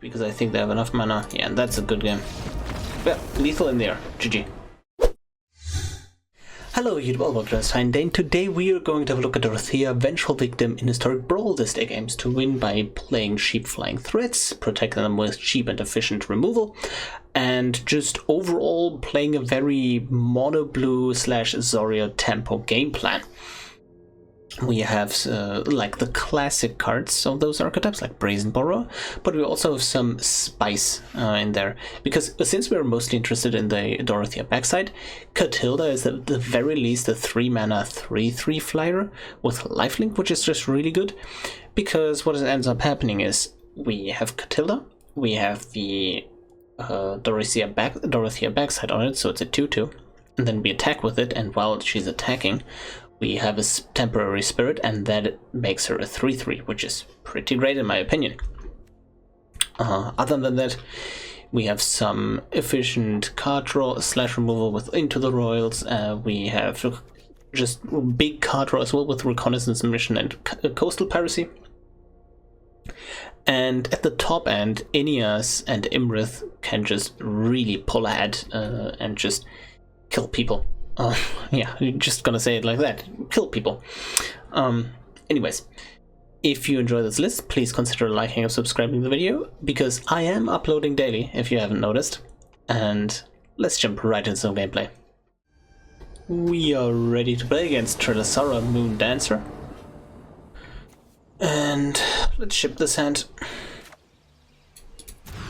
because I think they have enough mana. Yeah, and that's a good game. Yeah, lethal in there. GG. Hello YouTube, all about ImNotFine, and today we are going to have a look at Dorothea, vengeful victim in historic Brawl. This deck aims to win by playing cheap flying threats, protecting them with cheap and efficient removal, and just overall playing a very mono blue / Azorius tempo game plan. We have like the classic cards of those archetypes, like Brazen Borrower, but we also have some spice in there, because since we're mostly interested in the Dorothea backside, Katilda is at the very least a 3-mana 3/3 flyer with lifelink, which is just really good, because what ends up happening is we have Katilda, we have the Dorothea backside on it, so it's a 2/2, and then we attack with it, and while she's attacking, we have a temporary spirit, and that makes her a 3/3, which is pretty great in my opinion. Other than that, we have some efficient card draw / removal with Into the Royals. We have just big card draw as well with Reconnaissance Mission and Coastal Piracy. And at the top end, Ineas and Imrith can just really pull ahead and just kill people. Yeah, you're just gonna say it like that. Kill people. Anyways, if you enjoy this list, please consider liking and subscribing the video, because I am uploading daily, if you haven't noticed. And let's jump right into some gameplay. We are ready to play against Trelasarra Moon Dancer. And let's ship this hand.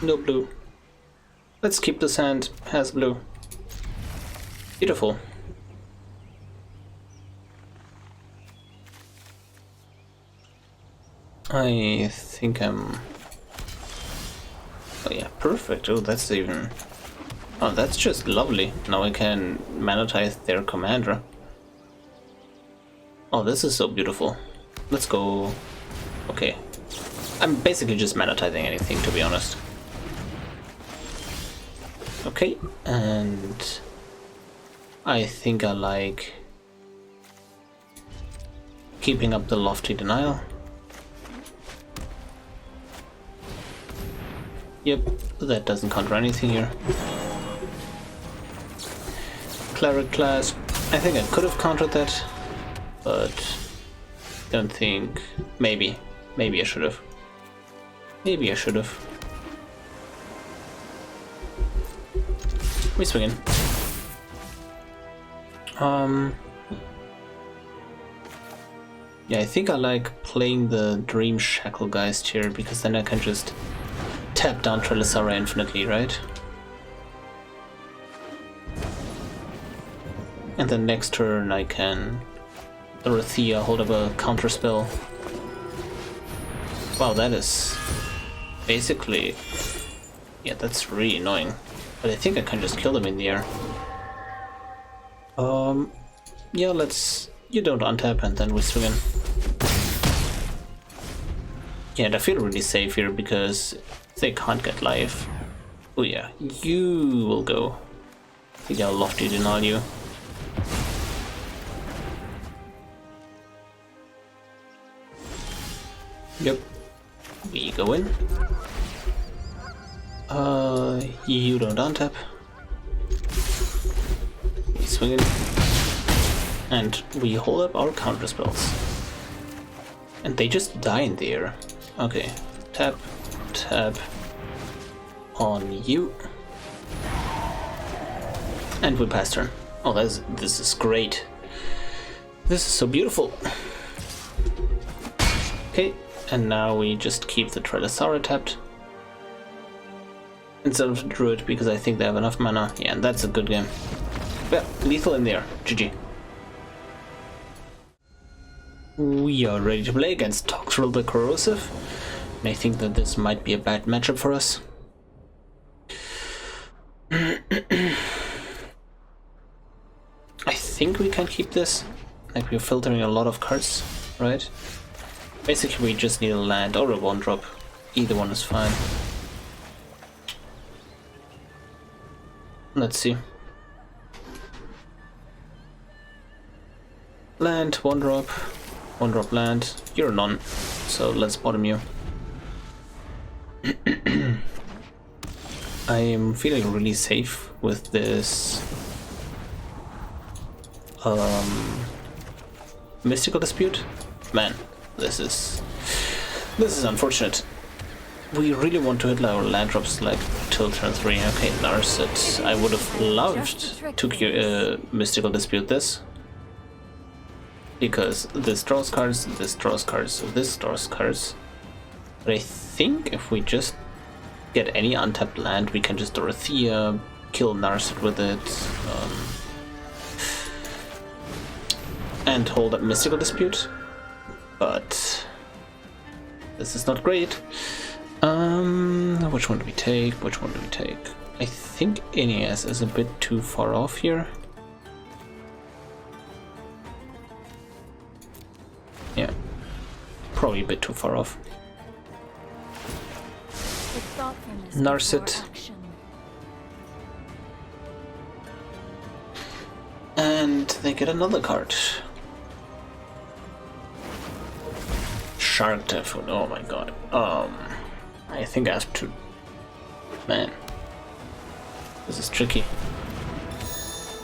No blue. Let's keep this hand. Has blue. Beautiful. I think I'm... Oh yeah, perfect. Oh, that's even... Oh, that's just lovely. Now I can monetize their commander. Oh, this is so beautiful. Let's go... Okay. I'm basically just monetizing anything, to be honest. Okay, and... I think I like... keeping up the Lofty Denial. Yep, that doesn't counter anything here. Cleric class. I think I could have countered that, but don't think. Maybe I should have. Maybe I should have. We swing in. Yeah, I think I like playing the Dreamshackle Geist here, because then I can just tap down Trelasarra infinitely, right? And then next turn I can Dorothea hold up a counter spell. Wow, that is basically... Yeah, that's really annoying. But I think I can just kill them in the air. Yeah, let's... You don't untap and then we swing in. Yeah, and I feel really safe here because they can't get life. Oh yeah, you will go. I think I'll Lofty Denial you. Yep. We go in. You don't untap. We swing in. And we hold up our counter spells. And they just die in the air. Okay. Tap. Tap. On you. And we pass turn. Oh, this is great. This is so beautiful. Okay, and now we just keep the Trelasarra tapped instead of the Druid, because I think they have enough mana. Yeah, and that's a good game. Yeah, lethal in there. GG. We are ready to play against Toxrill the Corrosive. And I think that this might be a bad matchup for us. I think we can keep this. Like, we're filtering a lot of cards, right? Basically, we just need a land or a 1-drop. Either one is fine. Let's see. Land, 1-drop. 1-drop land. You're none. So let's bottom you. I am feeling really safe with this Mystical Dispute. Man, this is unfortunate. We really want to hit our land drops like till turn 3. Okay, Narset. I would have loved to Mystical Dispute this. Because this draws cards, this draws cards, this draws cards. But I think if we just get any untapped land, we can just Dorothea, kill Narset with it, and hold up Mystical Dispute. But this is not great. Which one do we take? Which one do we take? I think Ineas is a bit too far off here. Yeah, probably a bit too far off. Narset. And they get another card. Shark Typhoon, oh my god. I think I have to... Man. This is tricky.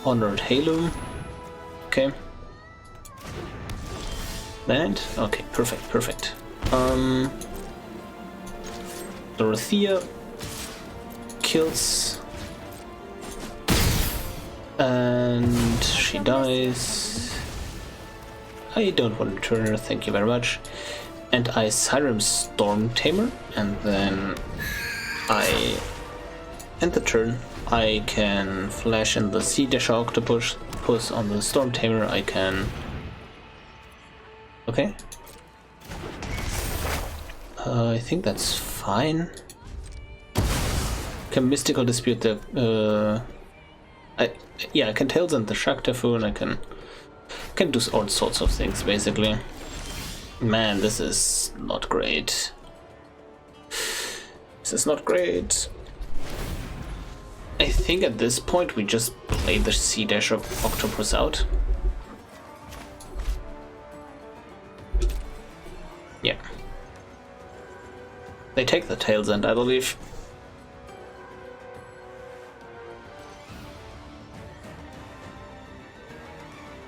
Honored Halum. Okay. Land? Okay, perfect, perfect. Dorothea kills and she dies. I don't want to turn her, thank you very much. And I Siren Storm Tamer, and then I end the turn. I can flash in the Sea Dasher Octopus on the Storm Tamer. I can... Okay. I think that's fine. Can Mystical Dispute the... yeah, I can Tailsend the Shark Typhoon. I can do all sorts of things, basically. Man, this is not great. This is not great. I think at this point we just play the Sea Dasher Octopus out. Yeah. They take the Tailsend, I believe.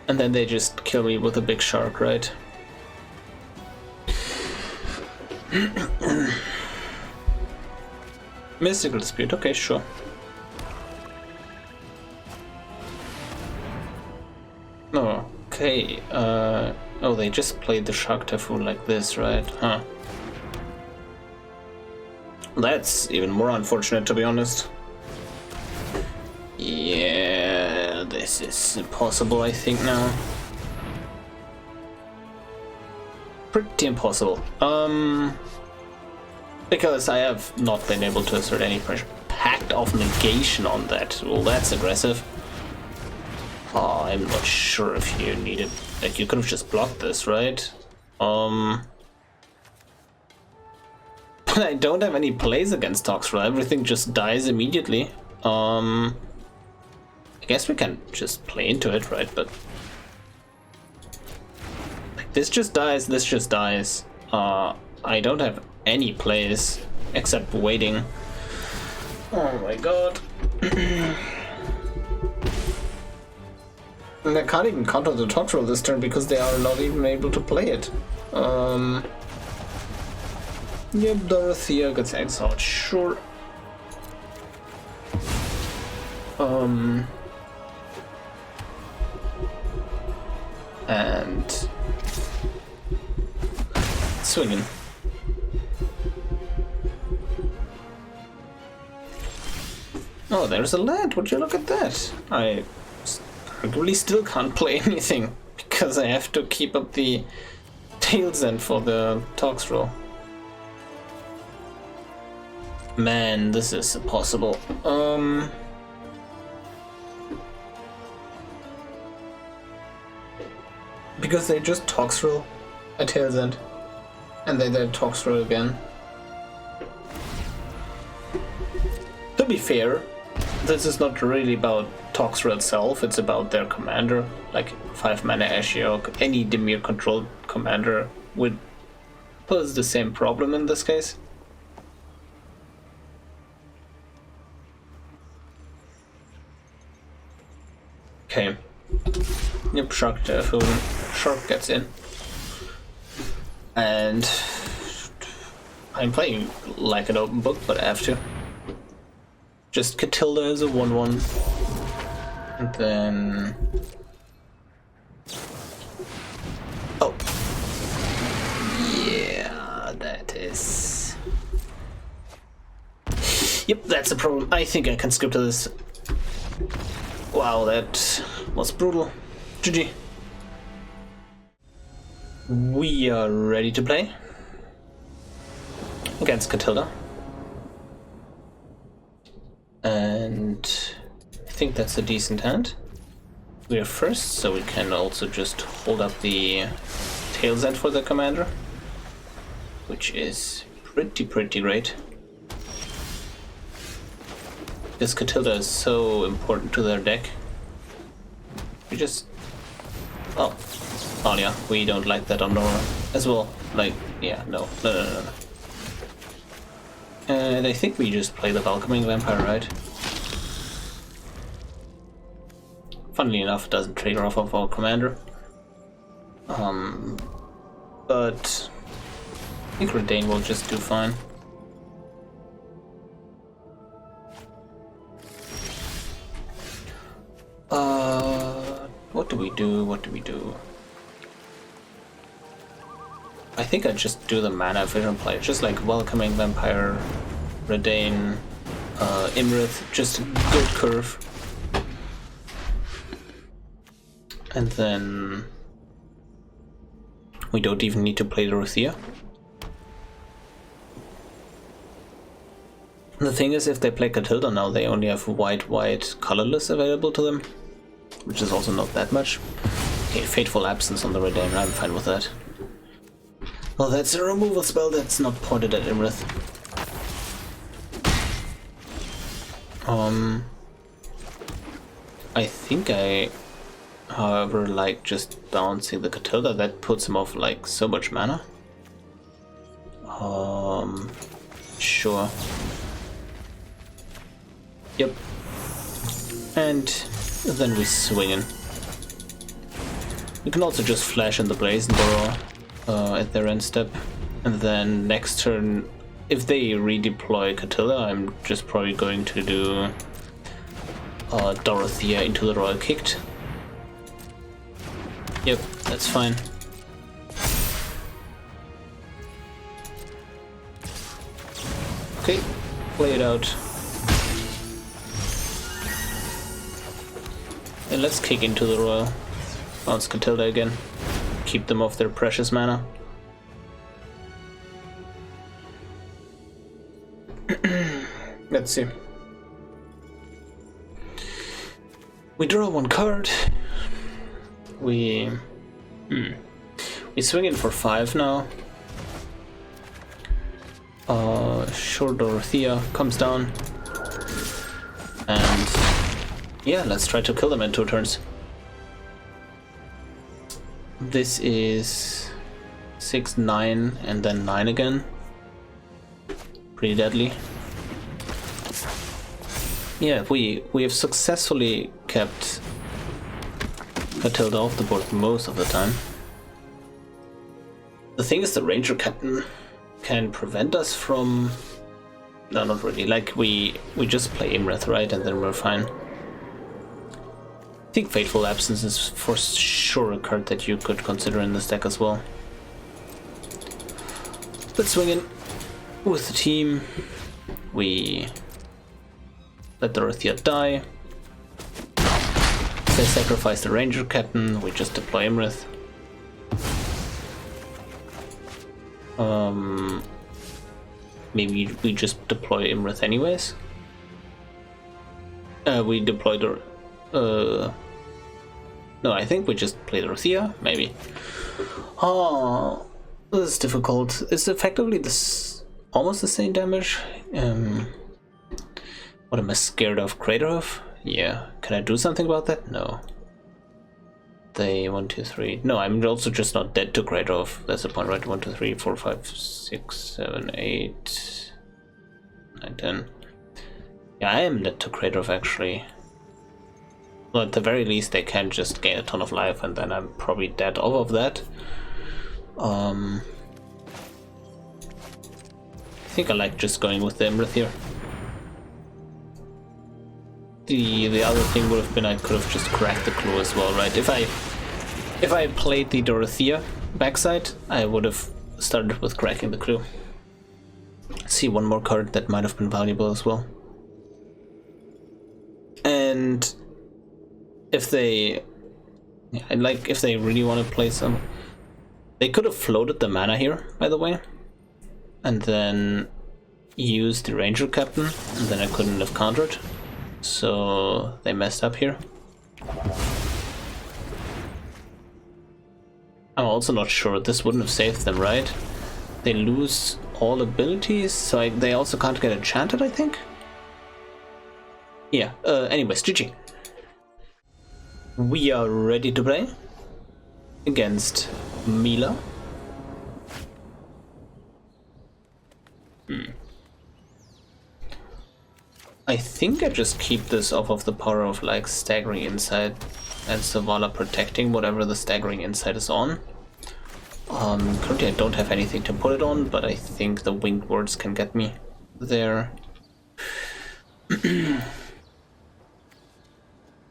And then they just kill me with a big shark, right? Mystical Dispute, okay, sure. Okay, oh, they just played the Shark Typhoon like this, right? Huh. That's even more unfortunate, to be honest. Yeah, this is impossible, I think, now. Pretty impossible. Because I have not been able to assert any pressure. Pact of Negation on that. Well, that's aggressive. Oh, I'm not sure if you needed... Like, you could have just blocked this, right? But I don't have any plays against Toxrill. Everything just dies immediately. I guess we can just play into it, right? But... this just dies, this just dies. I don't have any plays except waiting. Oh my god. And I can't even counter the Toxrill this turn because they are not even able to play it. Yep, Dorothea gets exiled, sure. And swinging. Oh, there's a land. Would you look at that? I really still can't play anything because I have to keep up the Tailsend for the Toxrill. Man, this is impossible. Because they just Toxrill a Tailsend, and they then Toxrill again. To be fair, this is not really about Toxrill itself, it's about their commander. Like 5 mana Ashiok, any Dimir controlled commander would pose the same problem in this case. Okay. Yep, Shark gets in. And I'm playing like an open book, but I have to. Just Katilda as a 1/1. And then... Oh. Yeah, that is... Yep, that's a problem. I think I can skip to this. Wow, that was brutal. GG. We are ready to play against Katilda. And I think that's a decent hand. We are first, so we can also just hold up the tail's end for the commander, which is pretty great. This Katilda is so important to their deck. We just... Oh yeah, we don't like that on Nora as well. Like, yeah, no. And I think we just play the Welcoming Vampire, right? Funnily enough, it doesn't trigger off of our commander. But I think Redain will just do fine. What do we do? I think I just do the mana efficient play, just like Welcoming Vampire, Redain, Imrith, just good curve. And then we don't even need to play Dorothea. The thing is, if they play Katilda now, they only have white, colorless available to them, which is also not that much. Okay, Fateful Absence on the Redain, I'm fine with that. Well, that's a removal spell that's not pointed at Imrith. I think however, like just bouncing the Katilda, that puts him off like so much mana. Sure. Yep. And then we swing in. We can also just flash in the Blazing Burrow at their end step, and then next turn, if they redeploy Katilda, I'm just probably going to do Dorothea into the Royal Kicked. Yep, that's fine. Okay, play it out. And let's kick into the Royal. Bounce Katilda again. Keep them off their precious mana. Let's see. We draw one card. We swing in for 5 now. Sure, Dorothea comes down. And yeah, let's try to kill them in 2 turns. This is 6, 9, and then 9 again. Pretty deadly. Yeah, we have successfully kept Katilda off the board most of the time. The thing is, the Ranger Captain can prevent us from... No, not really. Like, we just play Imrith, right? And then we're fine. I think Fateful Absence is for sure a card that you could consider in this deck as well. Let's swing in with the team. We let Dorothea die. They sacrifice the Ranger Captain, we just deploy Imrith. Maybe we just deploy Imrith anyways. We deploy the... No, I think we just play Dorothea, maybe. Oh, this is difficult. It's effectively this almost the same damage. What am I scared of? Crater of? Yeah. Can I do something about that? No. They 1, 2, 3. No, I'm also just not dead to Crater of. That's the point, right? 1, 2, 3, 4, 5, 6, 7, 8, 9, 10. Yeah, I am dead to Crater of actually. Well, at the very least, they can just gain a ton of life, and then I'm probably dead off of that. I think I like just going with the Imrith here. The other thing would have been I could have just cracked the clue as well, right? If I played the Dorothea backside, I would have started with cracking the clue. See one more card that might have been valuable as well. And if they, if they really want to play some, they could have floated the mana here, by the way, and then used the Ranger Captain, and then I couldn't have countered. So they messed up here. I'm also not sure. This wouldn't have saved them, right? They lose all abilities, so they also can't get enchanted, I think? Yeah, anyways, GG. We are ready to play against Mila. I think I just keep this off of the power of like Staggering Insight and Zavala protecting whatever the Staggering Insight is on. Currently I don't have anything to put it on, but I think the Winged Words can get me there.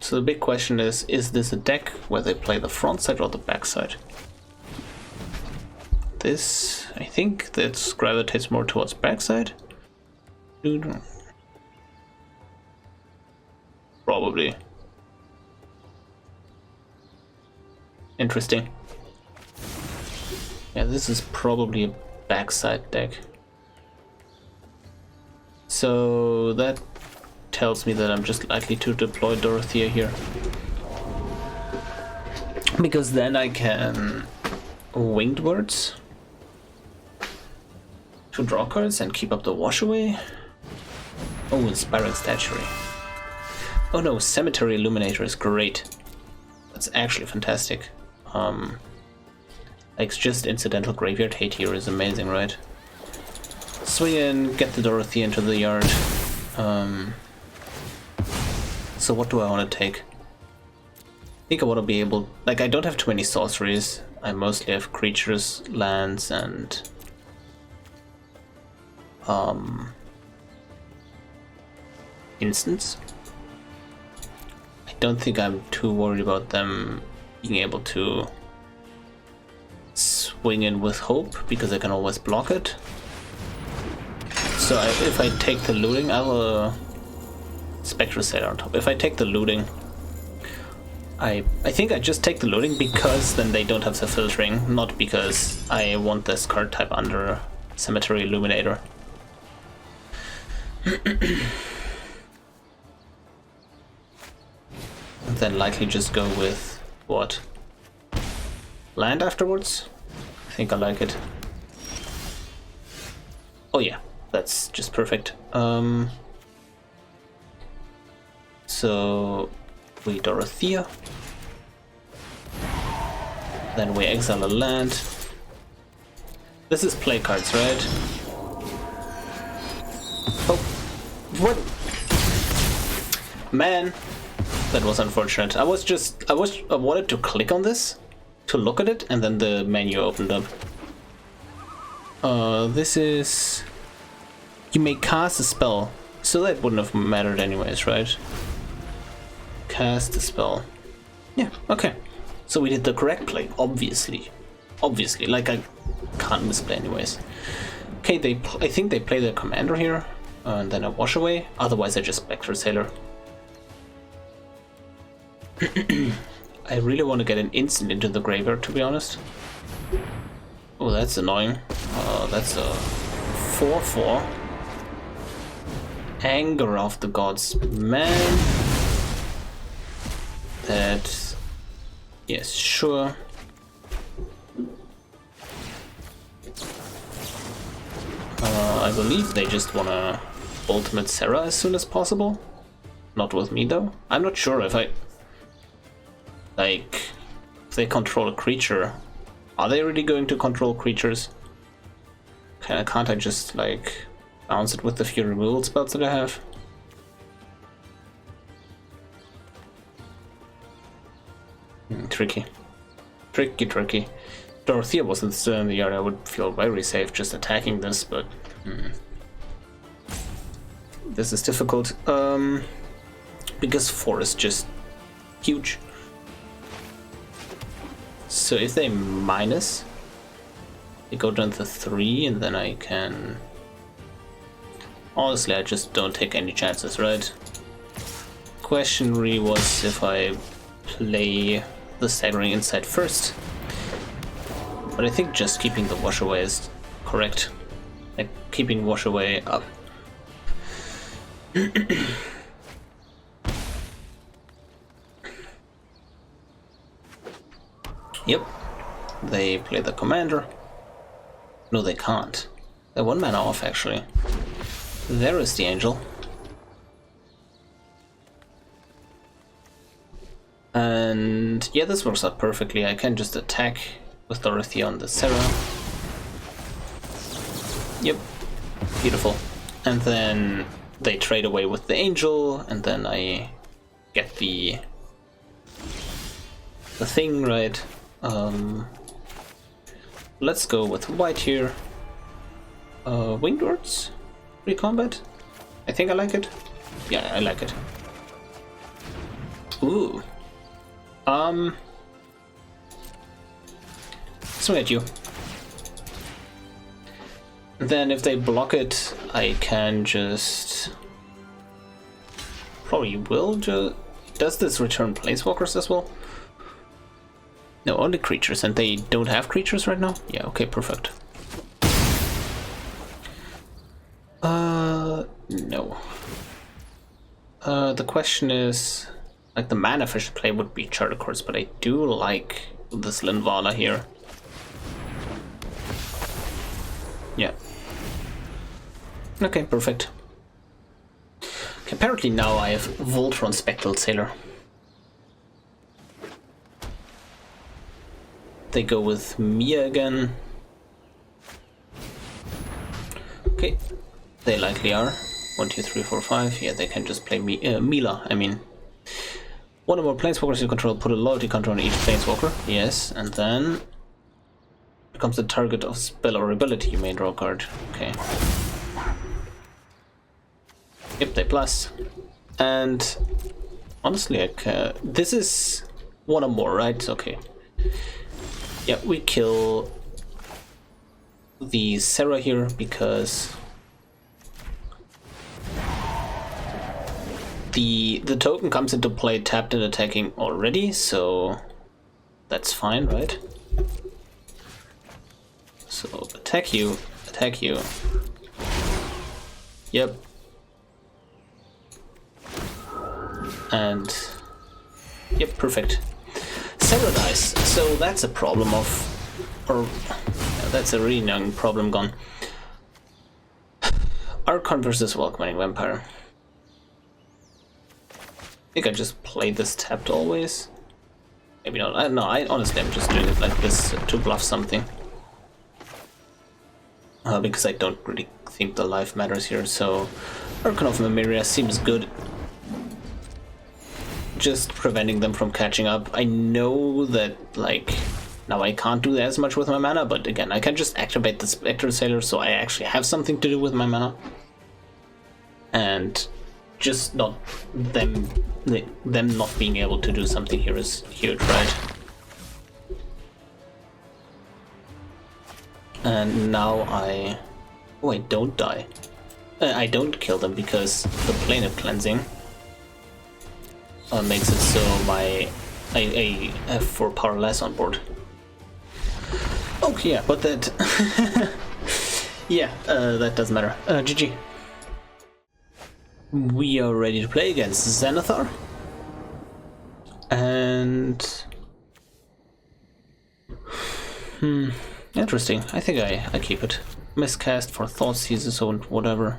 So the big question is this a deck where they play the front side or the back side? This, I think that gravitates more towards backside. Probably. Interesting. Yeah, this is probably a backside deck. So that tells me that I'm just likely to deploy Dorothea here. Because then I can Winged Words to draw cards and keep up the wash away. Oh, Inspiring Statuary. Oh no, Cemetery Illuminator is great. That's actually fantastic. Like just incidental graveyard hate here is amazing, right? Swing in, get the Dorothea into the yard. So what do I want to take? I think I want to be able... Like, I don't have too many sorceries. I mostly have creatures, lands, and... instants. I don't think I'm too worried about them being able to swing in with hope, because I can always block it. So if I take the looting, I will Spectral Sailor on top. If I take the looting, I think I just take the looting because then they don't have the filtering, not because I want this card type under Cemetery Illuminator. And then likely just go with what? Land afterwards? I think I like it. Oh yeah, that's just perfect. So we Dorothea. Then we exile a land. This is play cards, right? Oh, what? Man, that was unfortunate. I wanted to click on this to look at it, and then the menu opened up. This is... You may cast a spell, so that wouldn't have mattered anyways, right? Cast a spell. Yeah, okay. So we did the correct play, obviously. Obviously, like I can't misplay anyways. Okay, I think they play their commander here, and then I wash away. Otherwise, I just Spectral Sailor. I really want to get an instant into the graveyard, to be honest. Oh, that's annoying. That's a 4/4. Anger of the Gods. Man. That... Yes, sure. I believe they just wanna ultimate Serra as soon as possible. Not with me though. I'm not sure if if they control a creature. Are they really going to control creatures? Can't I just like bounce it with the few removal spells that I have? tricky. Tricky. Dorothea wasn't still in the yard, I would feel very safe just attacking this, but... This is difficult. Because 4 is just huge. So if they minus, they go down to 3, and then I can... Honestly, I just don't take any chances, right? Question really was if I play the staggering inside first. But I think just keeping the wash away is correct. Like, keeping wash away up. Yep. They play the commander. No, they can't. They're 1 mana off, actually. There is the angel. And yeah, this works out perfectly. I can just attack with Dorothea on the Sarah. Yep. Beautiful. And then they trade away with the angel, and then I get the thing, right? Let's go with white here. Winged Words? Recombat? I think I like it. Yeah, I like it. Ooh. Swing at you. Then if they block it, I can just... Probably will just... Does this return planeswalkers as well? No, only creatures, and they don't have creatures right now? Yeah, okay, perfect. No. The question is... Like, the mana fish play would be Charter Course, but I do like this Linvala here. Yeah. Okay, perfect. Okay, apparently now I have Voltron Spectral Sailor. They go with Mia again. Okay, they likely are. 1, 2, 3, 4, 5. Yeah, they can just play Mila, I mean. One or more planeswalkers you control, put a loyalty counter on each planeswalker. Yes, and then becomes the target of spell or ability. You may draw a card. Okay. Yep, they plus. And honestly, this is 1 or more, right? Okay. Yeah, we kill the Sarah here because the token comes into play tapped and attacking already, so that's fine, right? So attack you. Yep. And yep, perfect. Sarah dies, so that's a problem of, or that's a really young problem gone. Archon versus Welcoming Vampire. I think I just play this tapped always. Maybe not. I honestly I'm just doing it like this to bluff something. Because I don't really think the life matters here, so Archon of Memoria seems good. Just preventing them from catching up. I know that, like, now I can't do as much with my mana, but again, I can just activate the Spectral Sailor, so I actually have something to do with my mana. And just not them not being able to do something here is huge, right? And now I don't die. I don't kill them because the Plane of Cleansing makes it so I have 4 power less on board. Okay, yeah, but that yeah, that doesn't matter. GG. We are ready to play against Xanathar. And interesting. I think I keep it. Miscast for Thoughtseize Zone, whatever.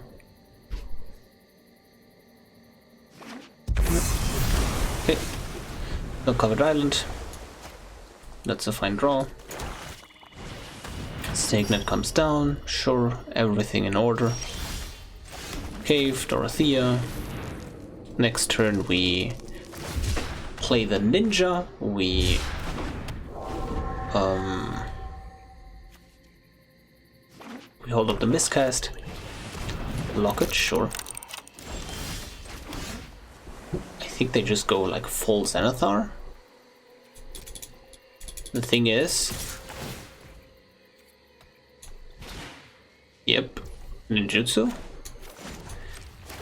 Okay. No covered island. That's a fine draw. Stakenet comes down. Sure, everything in order. Cave, Dorothea. Next turn we play the ninja. We We hold up the miscast. Lock it, sure. I think they just go like full Zenithar. The thing is... Yep, ninjutsu.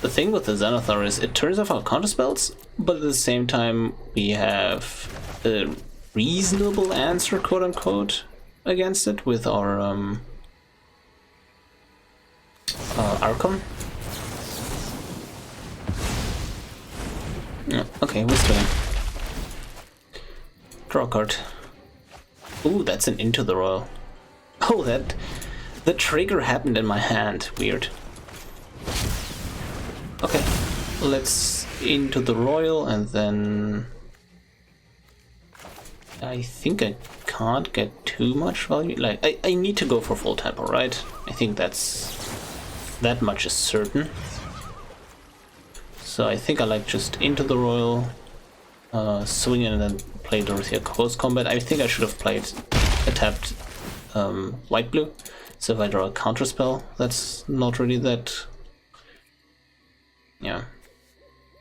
The thing with the Zenithar is it turns off our counterspells, but at the same time we have a reasonable answer, quote unquote, against it with our Archon. Yeah, okay, we're still in. Draw a card. Ooh, that's an Into the Royal. Oh, the trigger happened in my hand. Weird. Okay, let's Into the Royal and then... I think I can't get too much value. Like, I need to go for full tempo, right? I think that much is certain. So I think I like just Into the Royal, swing in and then play Dorothea close combat. I think I should have tapped white blue. So if I draw a counter spell, that's not really that. Yeah,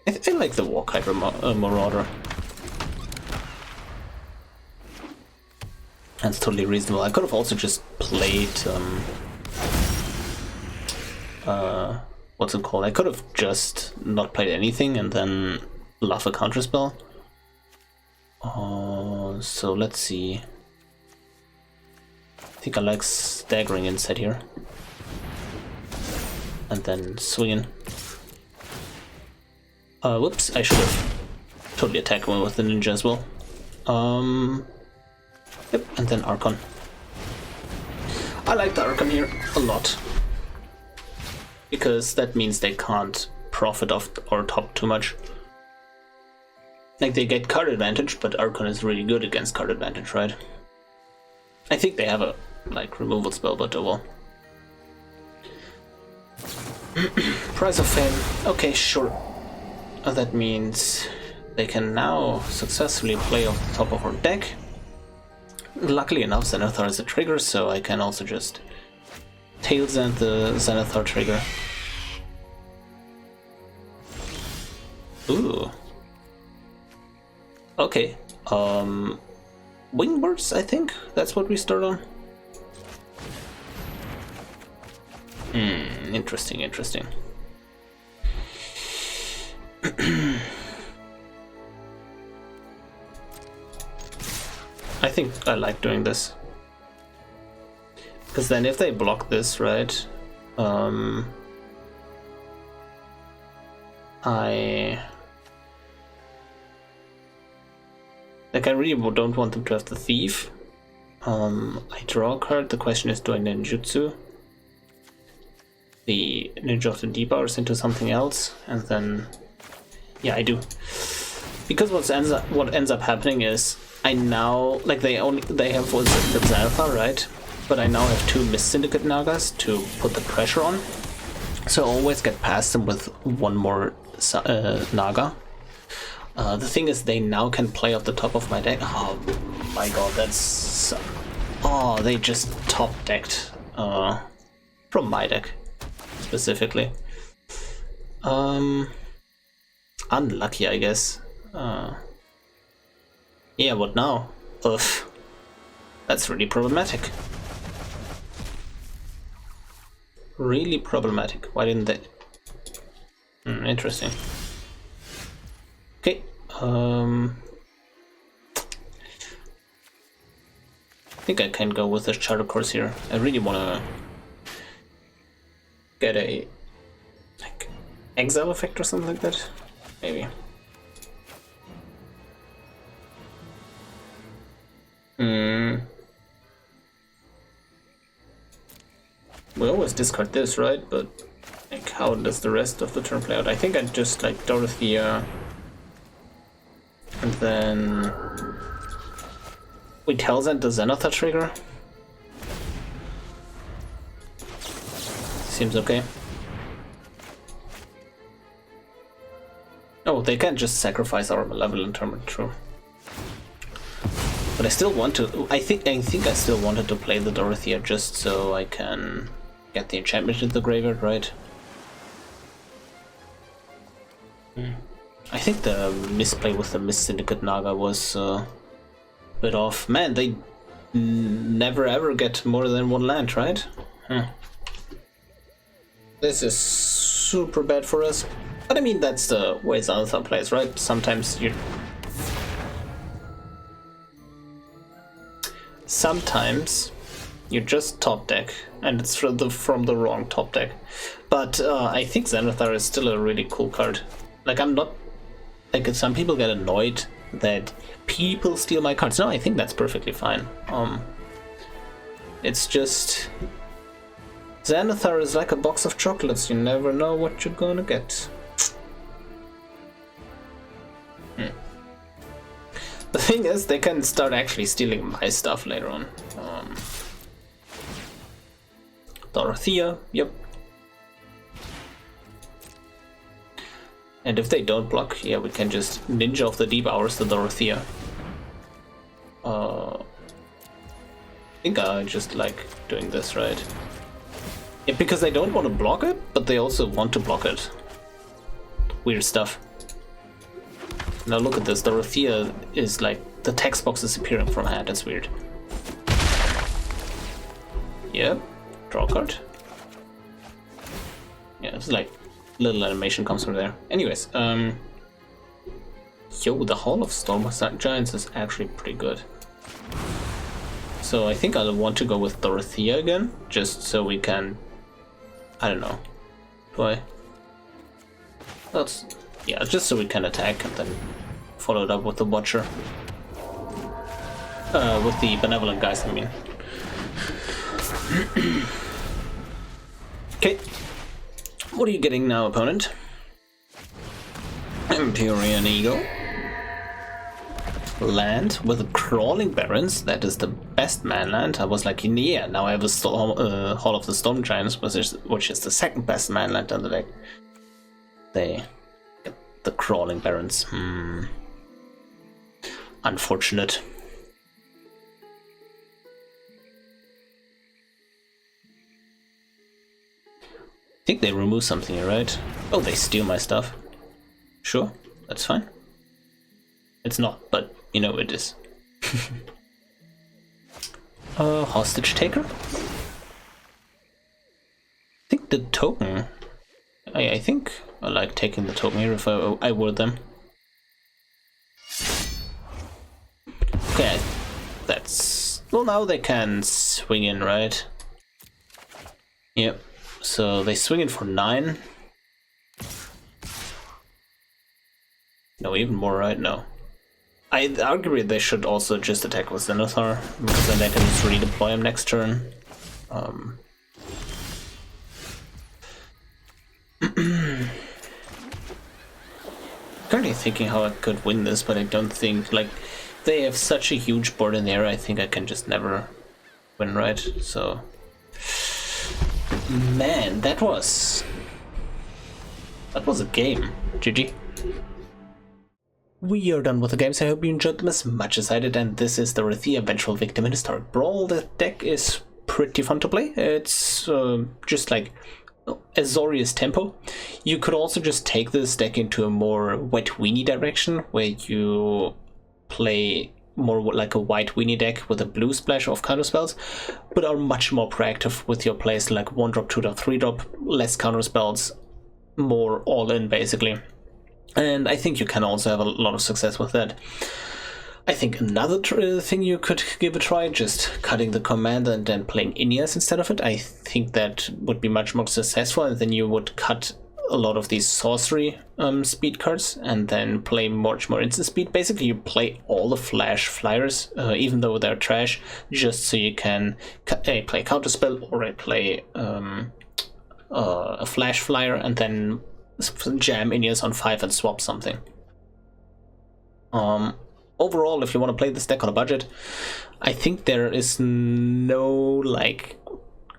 I like the Warkite Marauder. That's totally reasonable. I could have also just played what's it called? I could have just not played anything and then bluff a counterspell. So let's see. I think I like staggering instead here. And then swinging. Whoops, I should have totally attacked one with the ninja as well. Yep, and then Archon. I like the Archon here a lot. Because that means they can't profit off or top too much. Like, they get card advantage, but Archon is really good against card advantage, right? I think they have a, like, removal spell, but oh well. Price of Fame. Okay, sure. That means they can now successfully play off the top of our deck. Luckily enough, Zenithar is a trigger, so I can also just Tail Zen the Zenithar trigger. Ooh. Okay. Wingwords, I think? That's what we start on? Interesting, interesting. I think I like doing this. Because then if they block this, right, I really don't want them to have the Thief. I draw a card. The question is, do I ninjutsu the Ninja of the D-Powers into something else? And then, yeah, I do. Because what ends up happening is I now, like, they have the Zenithar, right? But I now have two Mist-Syndicate Nagas to put the pressure on. So I always get past them with one more Naga. The thing is, they now can play off the top of my deck. Oh my god, that's... Oh, they just top-decked from my deck, specifically. Unlucky, I guess. Yeah, what now? Ugh. That's really problematic. Really problematic. Why didn't they? Interesting. Okay. I think I can go with the Charter Course here. I really want to get a like exile effect or something like that. Maybe. We always discard this, right? But like, how does the rest of the turn play out? I think I'd just like Dorothea, and then we tell them the Zenithar trigger. Seems okay. Oh, they can't just sacrifice our Malevolent Torment, true. But I still want to. I think I still wanted to play the Dorothea just so I can get the enchantment into the graveyard, right? I think the misplay with the Mist-Syndicate Naga was a bit off. Man, they never ever get more than one land, right? This is super bad for us. But I mean, that's the way Xanathar plays, right? Sometimes you just top deck, and it's from the wrong top deck. But I think Xanathar is still a really cool card. Like, I'm not... Like, some people get annoyed that people steal my cards. No, I think that's perfectly fine. It's just... Xanathar is like a box of chocolates. You never know what you're gonna get. The thing is, they can start actually stealing my stuff later on. Dorothea, yep. And if they don't block, yeah, we can just Ninja of the Deep Hours the Dorothea. I think I just like doing this, right? Yeah, because they don't want to block it, but they also want to block it. Weird stuff. Now look at this, Dorothea is like, the text box is appearing from hand, that's weird. Yep, draw a card. Yeah, it's like, little animation comes from there. Anyways, yo, the Hall of Storm Giants is actually pretty good. So I think I'll want to go with Dorothea again, just so we can, I don't know, do I? That's, yeah, just so we can attack and then follow it up with the Watcher. With the Benevolent Geist, I mean. Okay. What are you getting now, opponent? Empyrean Eagle. Land with Crawling Barrens. That is the best man land. I was like, yeah, now I have a Hall of the Storm Giants, which is the second best man land on the deck. They get the Crawling Barrens. Unfortunate. I think they remove something here, right? Oh, they steal my stuff. Sure, that's fine. It's not, but you know it is. Hostage taker? I think the token... I think I like taking the token here if I were them. Okay, that's... Well, now they can swing in, right? Yep. So they swing in for 9. No, even more, right? No. I argue they should also just attack with Xanathar, because then they can just redeploy him next turn. Currently thinking how I could win this, but I don't think, like, they have such a huge board in there, I think I can just never win, right? So... Man, that was a game. GG. We are done with the games. I hope you enjoyed them as much as I did, and this is the Dorothea Vengeful Victim in Historic Brawl. The deck is pretty fun to play. It's just like Azorius tempo. You could also just take this deck into a more wet weenie direction, where you play more like a white weenie deck with a blue splash of counter spells, but are much more proactive with your plays, like 1-drop, 2-drop, 3-drop, less counter spells, more all in basically. And I think you can also have a lot of success with that. I think another thing you could give a try, just cutting the commander and then playing Ineas instead of it. I think that would be much more successful, and then you would cut a lot of these sorcery speed cards and then play much more instant speed. Basically, you play all the flash flyers, even though they're trash, just so you can play counterspell or play a flash flyer and then jam Ineas on 5 and swap something. Overall, if you want to play this deck on a budget, I think there is no like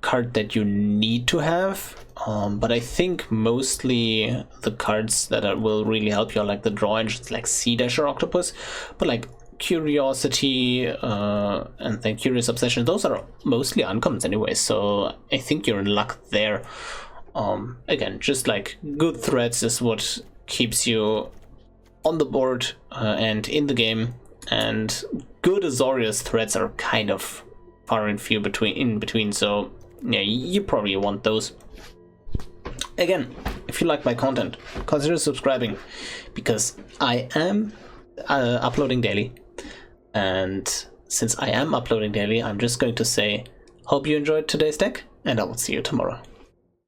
card that you need to have, but I think mostly the cards that will really help you are like the draw engines like Sea Dash or Octopus, but like Curiosity, and then Curious Obsession, those are mostly uncommons anyway, so I think you're in luck there. Again, just like good threats is what keeps you on the board and in the game, and good Azorius threats are kind of far and few in between, so yeah, you probably want those. Again, if you like my content, consider subscribing, because I am uploading daily, and since I am uploading daily, I'm just going to say, hope you enjoyed today's deck, and I will see you tomorrow.